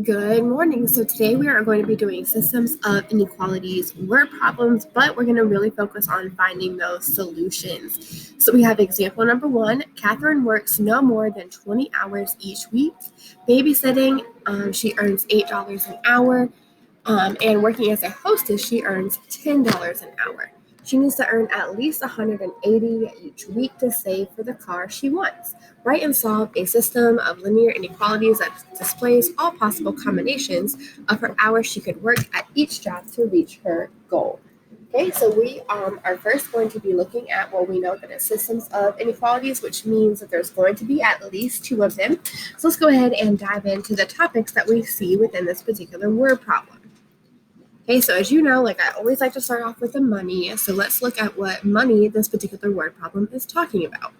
Good morning. So today we are going to be doing systems of inequalities word problems, but we're going to really focus on finding those solutions. So we have example number 1. Catherine works no more than 20 hours each week. Babysitting, she earns $8 an hour. And working as a hostess, she earns $10 an hour. She needs to earn at least $180 each week to save for the car she wants. Write and solve a system of linear inequalities that displays all possible combinations of her hours she could work at each job to reach her goal. Okay, so we are first going to be looking at what we know that is systems of inequalities, which means that there's going to be at least 2 of them. So let's go ahead and dive into the topics that we see within this particular word problem. Okay, so as you know, I always like to start off with the money. So let's look at what money this particular word problem is talking about.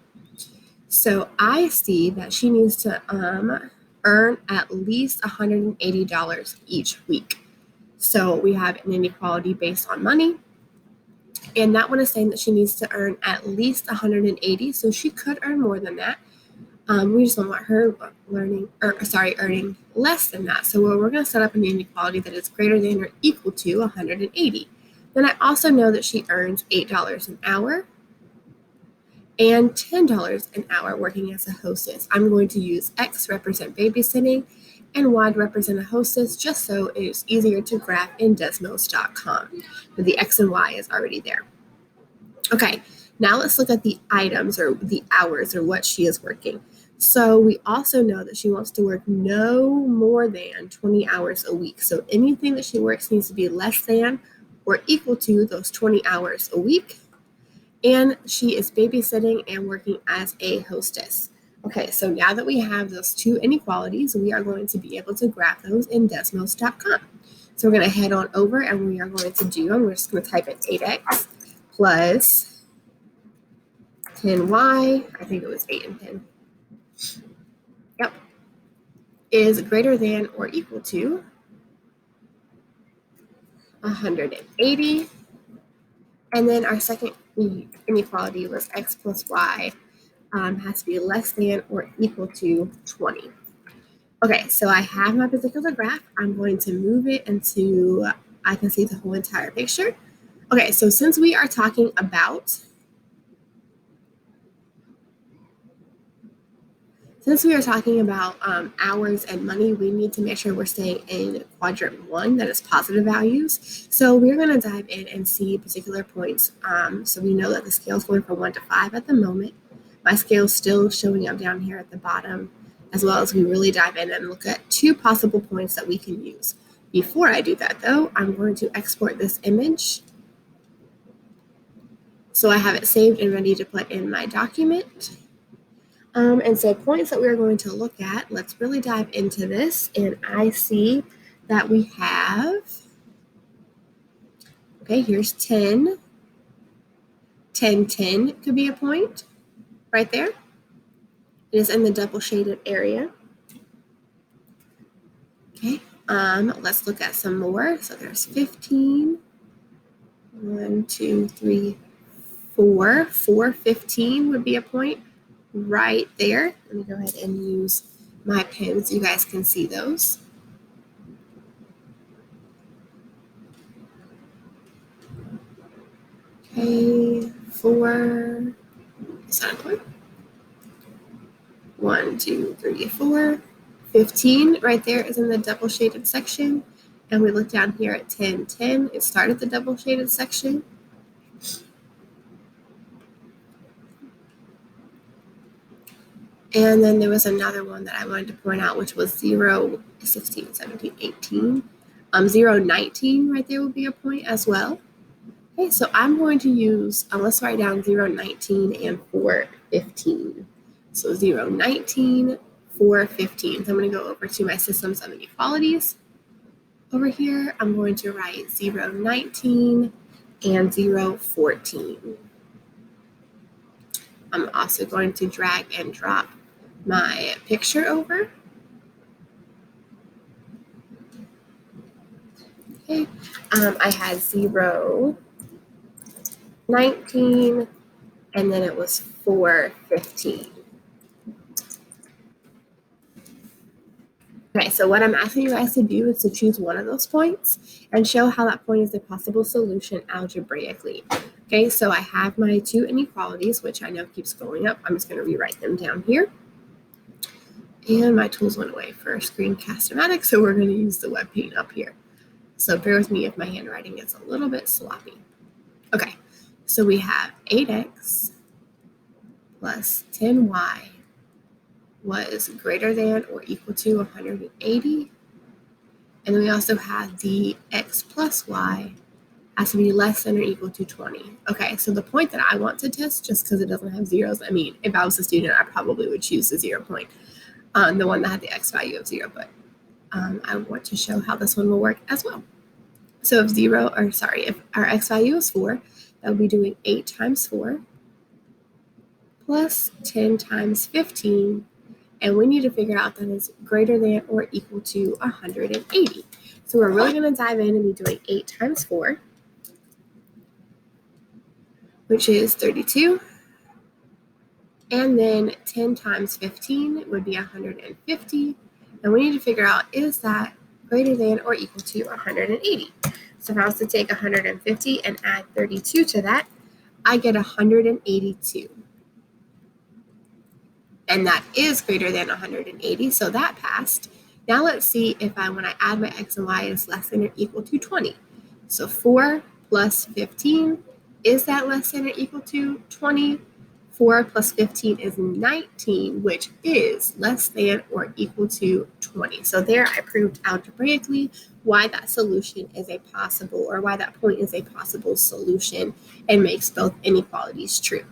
So I see that she needs to earn at least $180 each week. So we have an inequality based on money. And that one is saying that she needs to earn at least 180. So she could earn more than that. We just don't want her earning less than that. So we're going to set up an inequality that is greater than or equal to 180. Then I also know that she earns $8 an hour and $10 an hour working as a hostess. I'm going to use X represent babysitting and Y to represent a hostess just so it is easier to graph in Desmos.com. But the X and Y is already there. Okay, now let's look at the items or the hours or what she is working. So we also know that she wants to work no more than 20 hours a week. So anything that she works needs to be less than or equal to those 20 hours a week. And she is babysitting and working as a hostess. Okay, so now that we have those 2 inequalities, we are going to be able to graph those in Desmos.com. So we're going to head on over and we are going to we're just going to type in 8x plus 10y, I think it was 8 and 10. Yep. Is greater than or equal to 180. And then our second inequality was x plus y has to be less than or equal to 20. Okay, so I have my particular graph. I'm going to move it into, I can see the whole entire picture. Okay, so since we are talking about hours and money, we need to make sure we're staying in quadrant 1, that is positive values. So we're going to dive in and see particular points. So we know that the scale is going from 1 to 5 at the moment. My scale is still showing up down here at the bottom, as well as we really dive in and look at 2 possible points that we can use. Before I do that, though, I'm going to export this image. So I have it saved and ready to put in my document. And so points that we're going to look at, let's really dive into this. And I see that we have, okay, here's 10. 10, 10 could be a point right there. It is in the double shaded area. Okay, let's look at some more. So there's 15. 1, 2, 3, 4. 4, 15 would be a point right there. Let me go ahead and use my pen so you guys can see those. Okay, 4, is that a point? 1, 2, 3, 4. 15 right there is in the double shaded section. And we look down here at 10, 10. It started the double shaded section. And then there was another one that I wanted to point out, which was 0, 16, 17, 18. 0, 19 right there would be a point as well. Okay, so I'm going to use, let's write down 0, 19 and 4, 15. So 0, 19, 4, 15. So I'm going to go over to my systems of inequalities. Over here, I'm going to write 0, 19 and 0, 14. I'm also going to drag and drop my picture over. Okay, I had 0, 19, and then it was 4, 15. Okay, Okay, so what I'm asking you guys to do is to choose one of those points and show how that point is a possible solution algebraically. Okay, so I have my two inequalities, which I know keeps going up. I'm just going to rewrite them down here. And my tools went away for screencast-o-matic, so we're going to use the web paint up here. So bear with me if my handwriting is a little bit sloppy. Okay, so we have 8x plus 10y was greater than or equal to 180. And then we also have the x plus y has to be less than or equal to 20. Okay, so the point that I want to test, just because it doesn't have zeros, I mean, if I was a student, I probably would choose the 0 point, the one that had the x value of 0, but I want to show how this one will work as well. So if our x value is 4, that would be doing 8 times 4 plus 10 times 15, and we need to figure out that is greater than or equal to 180. So we're really going to dive in and be doing 8 times 4, which is 32, and then 10 times 15 would be 150, and we need to figure out, is that greater than or equal to 180? So if I was to take 150 and add 32 to that, I get 182. And that is greater than 180, so that passed. Now let's see if when I add my x and y, is less than or equal to 20. So 4 plus 15, is that less than or equal to 20? 4 plus 15 is 19, which is less than or equal to 20. So there I proved algebraically why that solution is a possible, or why that point is a possible solution and makes both inequalities true.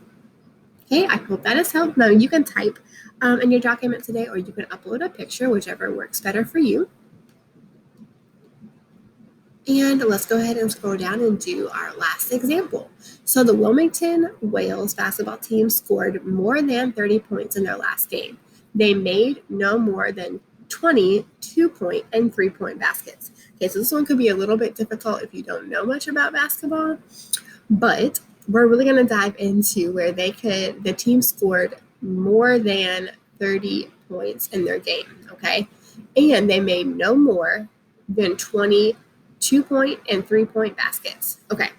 Okay, I hope that has helped. Now you can type in your document today, or you can upload a picture, whichever works better for you. And let's go ahead and scroll down and do our last example. So the Wilmington Whales basketball team scored more than 30 points in their last game. They made no more than 20 2-point and 3-point baskets. Okay, so this one could be a little bit difficult if you don't know much about basketball, but we're really going to dive into where the team scored more than 30 points in their game, okay? And they made no more than 20 2-point and 3-point baskets. Okay,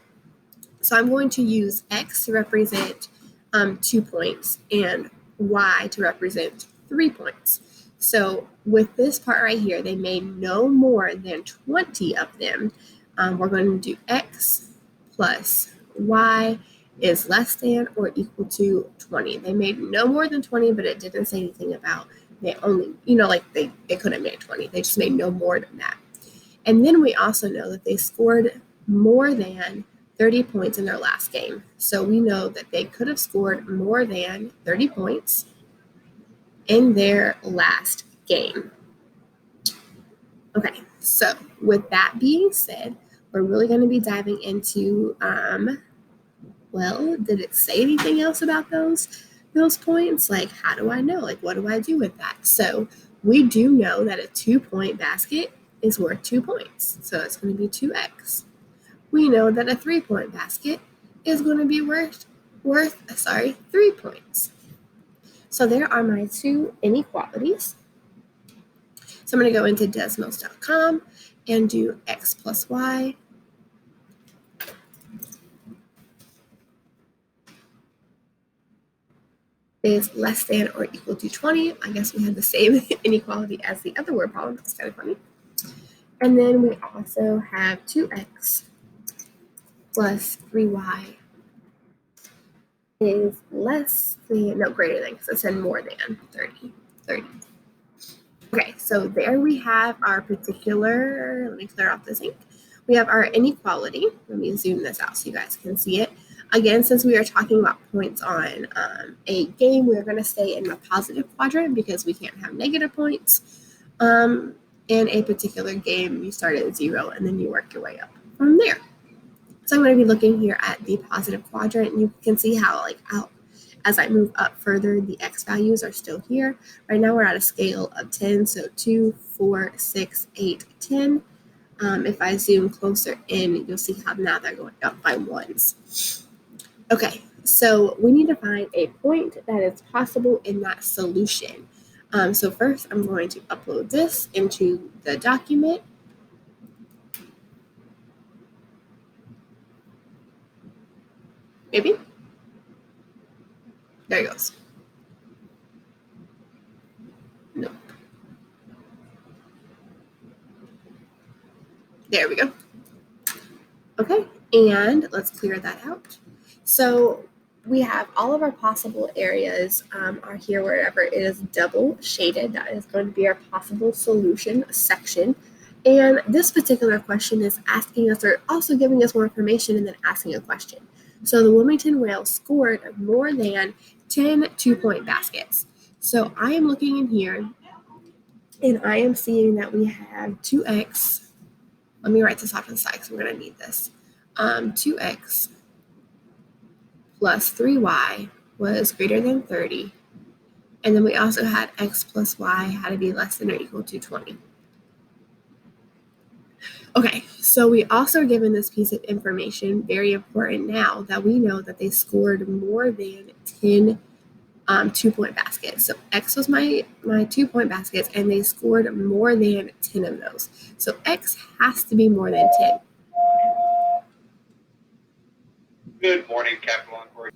so I'm going to use x to represent 2 points and y to represent 3 points. So with this part right here, they made no more than 20 of them. We're going to do x plus y is less than or equal to 20. They made no more than 20, but it didn't say anything about they only, they couldn't make 20. They just made no more than that. And then we also know that they scored more than 30 points in their last game. So we know that they could have scored more than 30 points in their last game. Okay, so with that being said, we're really going to be diving into, did it say anything else about those points? Like, how do I know? Like, what do I do with that? So we do know that a 2-point basket is worth 2 points. So it's going to be 2x. We know that a 3-point basket is going to be worth 3 points. So there are my two inequalities. So I'm going to go into Desmos.com and do x plus y is less than or equal to 20. I guess we have the same inequality as the other word problem. That's kind of funny. And then we also have 2x plus 3y is greater than, because it said more than 30. Okay, so there we have our particular, let me clear off this ink. We have our inequality. Let me zoom this out so you guys can see it. Again, since we are talking about points on a game, we're going to stay in the positive quadrant because we can't have negative points. In a particular game, you start at 0 and then you work your way up from there. So I'm going to be looking here at the positive quadrant, and you can see how as I move up further, the x values are still here. Right now we're at a scale of 10, so 2, 4, 6, 8, 10. If I zoom closer in, you'll see how now they're going up by ones. Okay, so we need to find a point that is possible in that solution. So first, I'm going to upload this into the document. Maybe. There it goes. Nope. There we go. Okay, and let's clear that out. So we have all of our possible areas are here wherever it is double shaded. That is going to be our possible solution section. And this particular question is asking us, or also giving us more information and then asking a question. So the Wilmington Whale scored more than 10 2-point baskets. So I am looking in here and I am seeing that we have 2x. Let me write this off to the side because we're going to need this. 2x plus 3y was greater than 30. And then we also had x plus y had to be less than or equal to 20. Okay, so we also are given this piece of information, very important now, that we know that they scored more than 10 2-point baskets. So x was my 2-point baskets, and they scored more than 10 of those. So x has to be more than 10. Good morning, Capital Inquiry.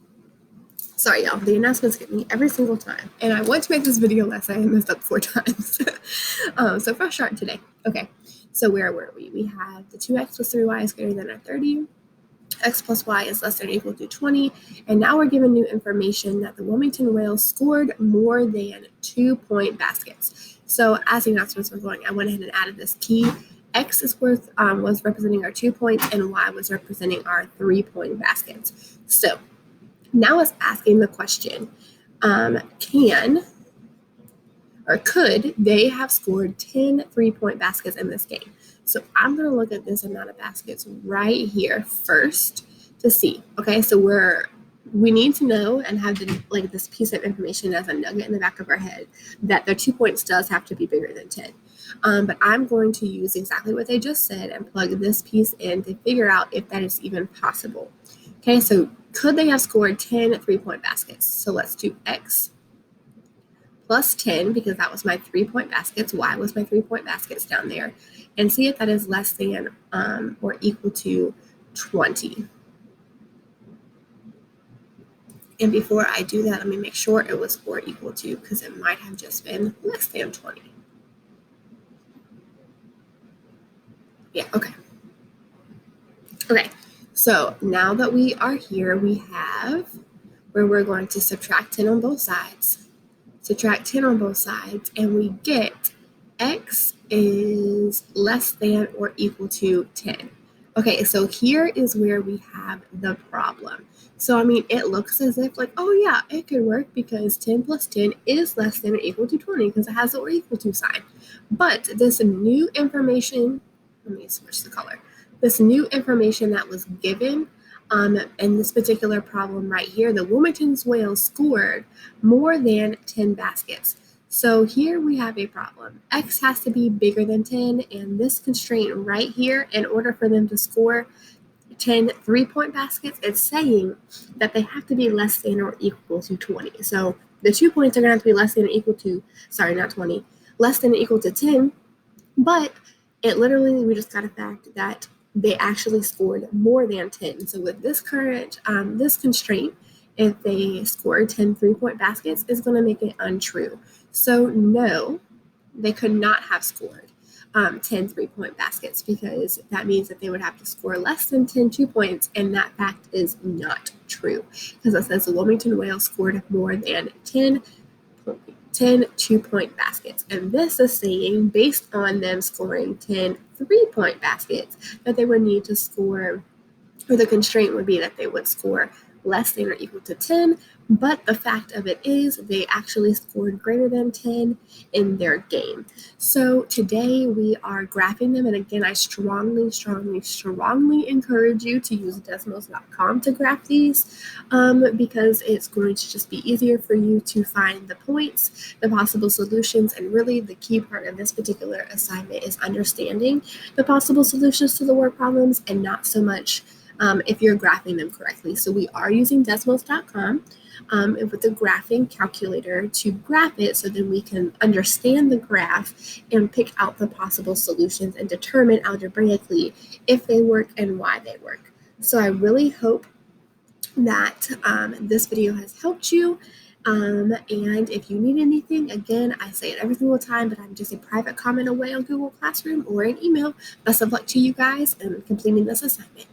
Sorry, y'all. The announcements get me every single time. And I want to make this video less. I messed up 4 times. So first start today. Okay, so where were we? We had the 2x plus 3y is greater than or 30. X plus y is less than or equal to 20. And now we're given new information that the Wilmington Whale scored more than 2-point baskets. So as the announcements were going, I went ahead and added this key. X is was representing our 2 points, and y was representing our 3-point baskets. So now it's asking the question, could they have scored 10 3-point baskets in this game? So I'm going to look at this amount of baskets right here first to see. Okay, so we need to know and have this piece of information as a nugget in the back of our head that their 2 points does have to be bigger than 10. But I'm going to use exactly what they just said and plug this piece in to figure out if that is even possible. Okay, so could they have scored 10 3-point baskets? So let's do x plus 10, because that was my 3-point baskets. Y was my 3-point baskets down there. And see if that is less than or equal to 20. And before I do that, let me make sure it was or equal to, because it might have just been less than 20. Yeah, okay. Okay, so now that we are here, we have where we're going to subtract 10 on both sides. Subtract 10 on both sides, and we get x is less than or equal to 10. Okay, so here is where we have the problem. So, I mean, it looks as if like, oh yeah, it could work because 10 plus 10 is less than or equal to 20 because it has the or equal to sign. But this new information, let me switch the color. This new information that was given in this particular problem right here, the Wilmington's Whale scored more than 10 baskets. So here we have a problem. X has to be bigger than 10, and this constraint right here, in order for them to score 10 3-point baskets, it's saying that they have to be less than or equal to 20. So the 2 points are going to have to be less than or equal to, sorry, not 20, less than or equal to 10, but it literally, we just got a fact that they actually scored more than 10. So with this current, this constraint, if they score 10 3-point baskets, is going to make it untrue. So no, they could not have scored 10 3-point baskets, because that means that they would have to score less than 10 2 points, and that fact is not true, because it says the Wilmington Whale scored more than 10 2-point baskets. And this is saying, based on them scoring 10 3-point baskets, that they would need to score, or the constraint would be that they would score less than or equal to 10, but the fact of it is they actually scored greater than 10 in their game. So today we are graphing them, and again, I strongly encourage you to use Desmos.com to graph these, because it's going to just be easier for you to find the points, the possible solutions, and really the key part of this particular assignment is understanding the possible solutions to the word problems and not so much if you're graphing them correctly. So we are using Desmos.com and with the graphing calculator to graph it so then we can understand the graph and pick out the possible solutions and determine algebraically if they work and why they work. So I really hope that this video has helped you. And if you need anything, again, I say it every single time, but I'm just a private comment away on Google Classroom or an email. Best of luck to you guys in completing this assignment.